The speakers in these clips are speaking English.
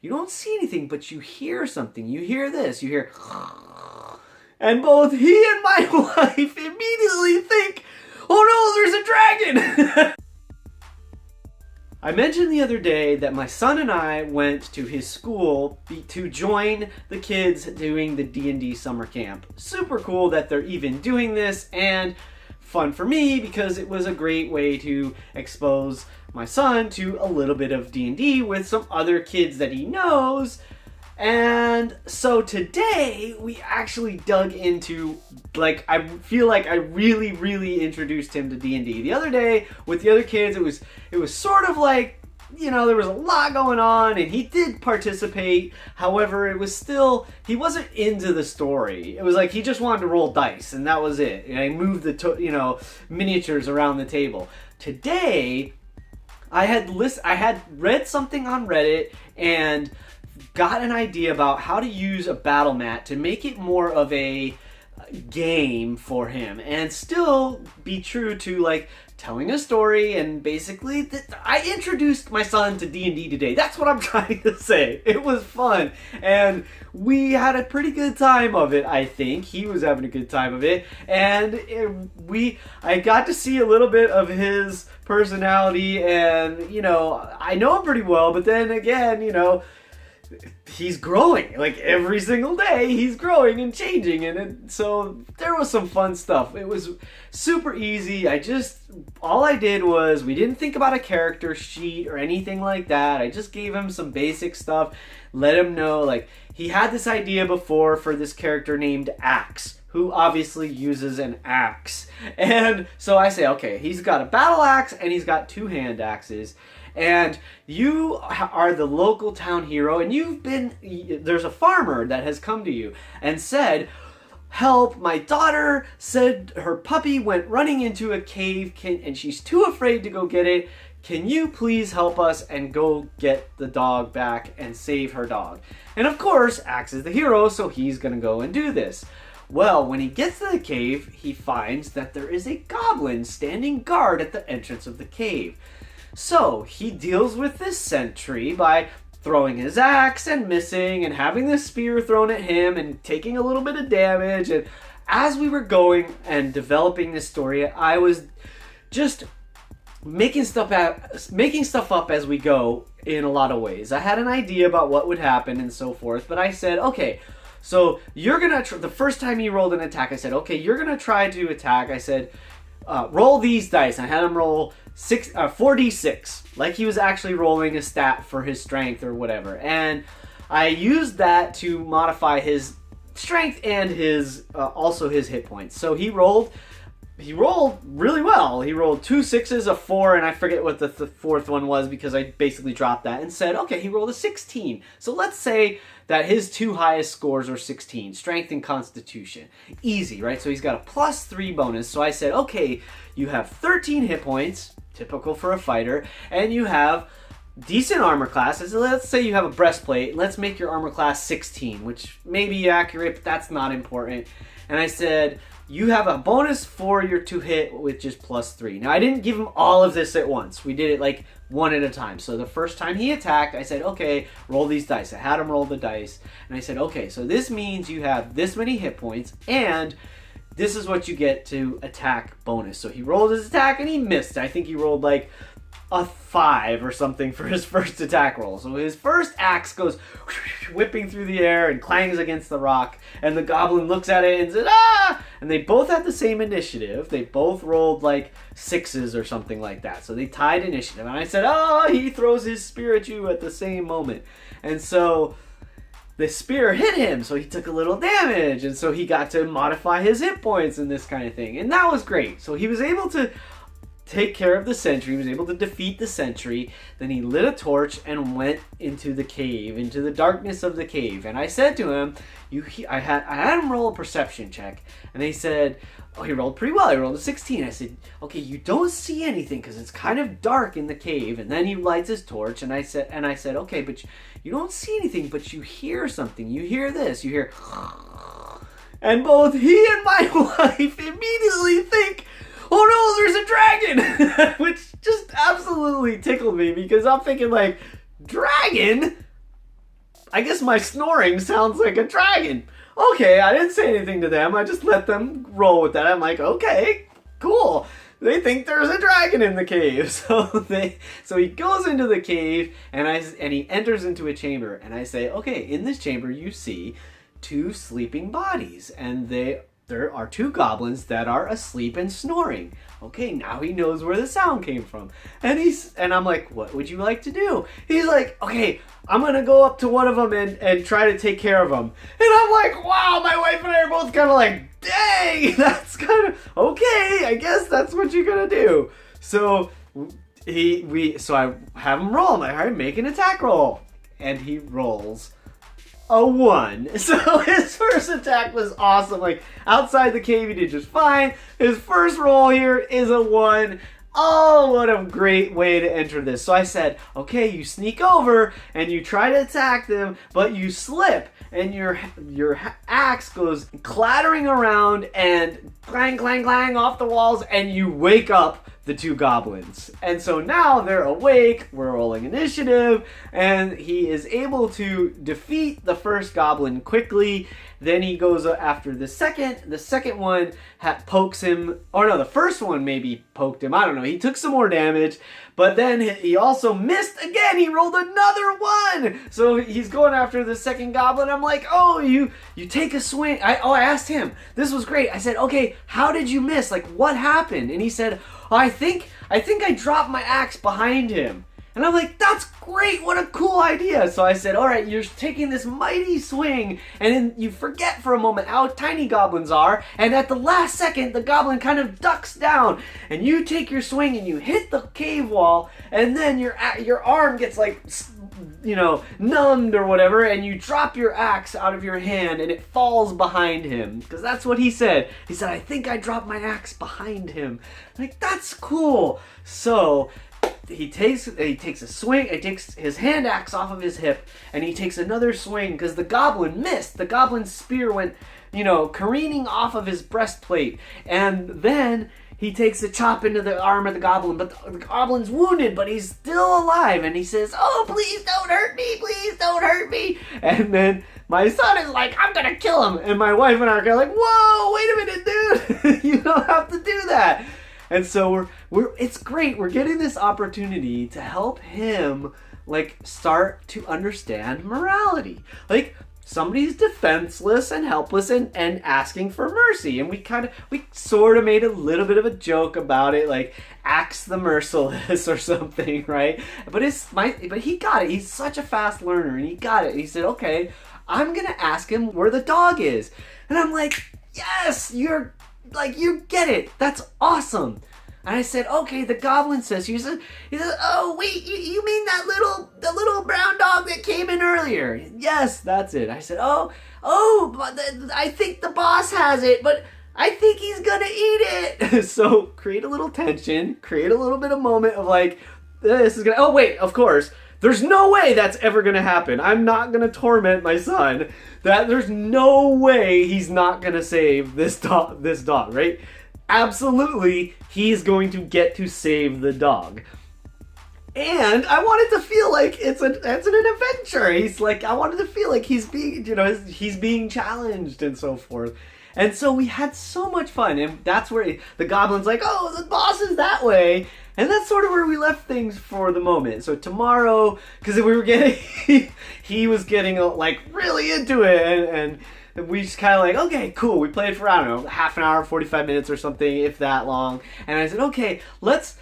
you don't see anything, but you hear something. You hear this. You hear... And both he and my wife immediately think, oh no, there's a dragon! I mentioned the other day that my son and I went to his school to join the kids doing the D&D summer camp. Super cool that they're even doing this, and fun for me because it was a great way to expose my son to a little bit of D&D with some other kids that he knows. And so today we actually dug into, like, I feel like I really introduced him to D&D. The other day with the other kids, it was sort of like, you know, there was a lot going on and he did participate. However, it was still, he wasn't into the story. It was like he just wanted to roll dice and that was it. And I moved the, miniatures around the table. Today, I had read something on Reddit and got an idea about how to use a battle mat to make it more of a game for him and still be true to like telling a story. And basically I introduced my son to D&D today. That's what I'm trying to say. It was fun and we had a pretty good time of it. I think he was having a good time of it, and I got to see a little bit of his personality, and I know him pretty well, but then again, he's growing. Like every single day he's growing and changing, and so there was some fun stuff. It was super easy. All I did was, we didn't think about a character sheet or anything like that. I just gave him some basic stuff, let him know like he had this idea before for this character named Axe, who obviously uses an axe. And so I say, okay, he's got a battle axe and he's got 2 hand axes. And you are the local town hero, and there's a farmer that has come to you and said, help, my daughter said her puppy went running into a cave and she's too afraid to go get it. Can you please help us and go get the dog back and save her dog? And of course, Axe is the hero, so he's gonna go and do this. Well, when he gets to the cave, he finds that there is a goblin standing guard at the entrance of the cave. So he deals with this sentry by throwing his axe and missing and having the spear thrown at him and taking a little bit of damage. And as we were going and developing this story, I was just making stuff up as we go in a lot of ways. I had an idea about what would happen and so forth, but I said, okay, so you're gonna the first time he rolled an attack, I said, okay, you're gonna try to attack. I said, roll these dice. I had him roll 4d6, like he was actually rolling a stat for his strength or whatever. And I used that to modify his strength and his also his hit points. So he rolled really well. He rolled 2 6s, a 4, and I forget what the fourth one was because I basically dropped that and said, okay, he rolled a 16. So let's say that his 2 highest scores are 16, strength and constitution. Easy, right? So he's got a +3 bonus. So I said, okay, you have 13 hit points, typical for a fighter, and you have decent armor class. Let's say you have a breastplate. Let's make your armor class 16, which may be accurate, but that's not important. And I said, you have a bonus for your 2 hit with just +3. Now, I didn't give him all of this at once. We did it like one at a time. So the first time he attacked, I said, okay, roll these dice. I had him roll the dice. And I said, okay, so this means you have this many hit points, and this is what you get to attack bonus. So he rolled his attack, and he missed. I think he rolled like a 5 or something for his first attack roll. So his first axe goes whipping through the air and clangs against the rock, and the goblin looks at it and says, ah! And they both had the same initiative. They both rolled like 6s or something like that. So they tied initiative. And I said, oh, he throws his spear at you at the same moment. And so the spear hit him, so he took a little damage, and so he got to modify his hit points and this kind of thing. And that was great. So he was able to take care of the sentry, he was able to defeat the sentry. Then he lit a torch and went into the cave, into the darkness of the cave. And I said to him, I had him roll a perception check, and they said, oh, he rolled pretty well. He rolled a 16. I said, okay, you don't see anything because it's kind of dark in the cave. And then he lights his torch, and I said, okay, but you don't see anything, but you hear something. You hear this. You hear, and both he and my wife immediately think, oh no, there's a dragon, which just absolutely tickled me because I'm thinking like, dragon? I guess my snoring sounds like a dragon. Okay, I didn't say anything to them. I just let them roll with that. I'm like, okay, cool. They think there's a dragon in the cave. So he goes into the cave and he enters into a chamber, and I say, okay, in this chamber you see 2 sleeping bodies, and there are 2 goblins that are asleep and snoring. Okay, now he knows where the sound came from. And I'm like, what would you like to do? He's like, okay, I'm gonna go up to one of them and try to take care of them. And I'm like, wow, my wife and I are both kind of like, dang, that's kind of, okay, I guess that's what you're gonna do. So I have him roll. I'm like, all right, make an attack roll. And he rolls a 1. So his first attack was awesome. Like, outside the cave he did just fine. His first roll here is a 1. Oh, what a great way to enter this. So I said, okay, you sneak over and you try to attack them, but you slip and your axe goes clattering around and clang, clang, clang off the walls, and you wake up the 2 goblins. And so now they're awake, we're rolling initiative, and he is able to defeat the first goblin quickly. Then he goes after the second one pokes him, or no, the first one maybe poked him, I don't know, he took some more damage, but then he also missed again, he rolled another 1! So he's going after the second goblin. I'm like, oh, you take a swing. I asked him, this was great, I said, okay, how did you miss, like what happened? And he said, oh, I think I dropped my axe behind him. And I'm like, that's great, what a cool idea. So I said, all right, you're taking this mighty swing, and then you forget for a moment how tiny goblins are, and at the last second, the goblin kind of ducks down, and you take your swing and you hit the cave wall, and then your arm gets like, you know, numbed or whatever, and you drop your axe out of your hand and it falls behind him, because that's what he said. He said, I think I dropped my axe behind him. I'm like, that's cool. So he takes a swing, he takes his hand axe off of his hip, and he takes another swing because the goblin missed. The goblin's spear went, you know, careening off of his breastplate, and then he takes a chop into the arm of the goblin, but the goblin's wounded, but he's still alive, and he says, oh, please don't hurt me, please don't hurt me. And then my son is like, I'm gonna kill him, and my wife and I are like, whoa, wait a minute, dude, you don't have to do that. And so it's great. We're getting this opportunity to help him like start to understand morality. Like, somebody's defenseless and helpless and asking for mercy. And we sort of made a little bit of a joke about it, like axe the merciless or something, right? But he got it. He's such a fast learner, and he got it. He said, okay, I'm gonna ask him where the dog is. And I'm like, yes, you get it. That's awesome. And I said, okay, the goblin says, he says, oh, wait, you mean the little brown dog that came in earlier? Yes, that's it. I said, oh, I think the boss has it, but I think he's gonna eat it. So create a little tension, create a little bit of moment of like, this is gonna, oh wait, of course, there's no way that's ever gonna happen. I'm not gonna torment my son. There's no way he's not gonna save this dog, right? Absolutely, he's going to get to save the dog. And I wanted to feel like it's an adventure. I wanted to feel like he's being challenged and so forth. And so we had so much fun, and that's where the goblin's like, oh, the boss is that way. And that's sort of where we left things for the moment. So tomorrow, because he was getting like really into it, and we just kind of like, okay, cool. We played for, I don't know, half an hour, 45 minutes or something, if that long. And I said, okay, let's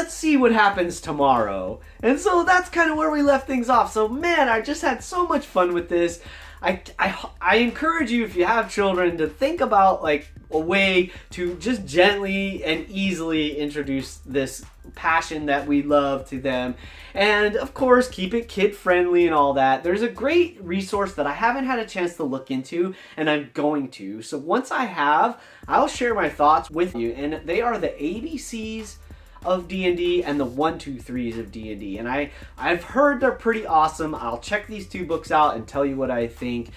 see what happens tomorrow. And so that's kind of where we left things off. So man, I just had so much fun with this. I encourage you, if you have children, to think about like a way to just gently and easily introduce this passion that we love to them. And of course, keep it kid friendly and all that. There's a great resource that I haven't had a chance to look into, and I'm going to. So once I have, I'll share my thoughts with you. And they are the ABCs of D&D and the 1, 2, 3s of D&D. And I've heard they're pretty awesome. I'll check these 2 books out and tell you what I think.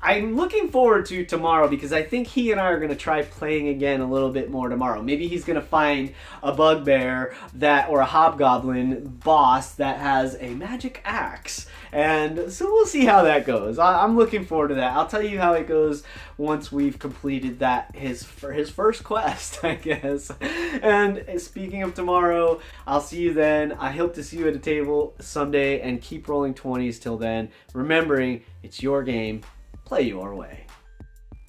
I'm looking forward to tomorrow because I think he and I are going to try playing again a little bit more tomorrow. Maybe he's going to find a bugbear or a hobgoblin boss that has a magic axe. And so we'll see how that goes. I'm looking forward to that. I'll tell you how it goes once we've completed that his first quest, I guess. And speaking of tomorrow, I'll see you then. I hope to see you at a table someday, and keep rolling 20s till then. Remembering, it's your game. Play your way.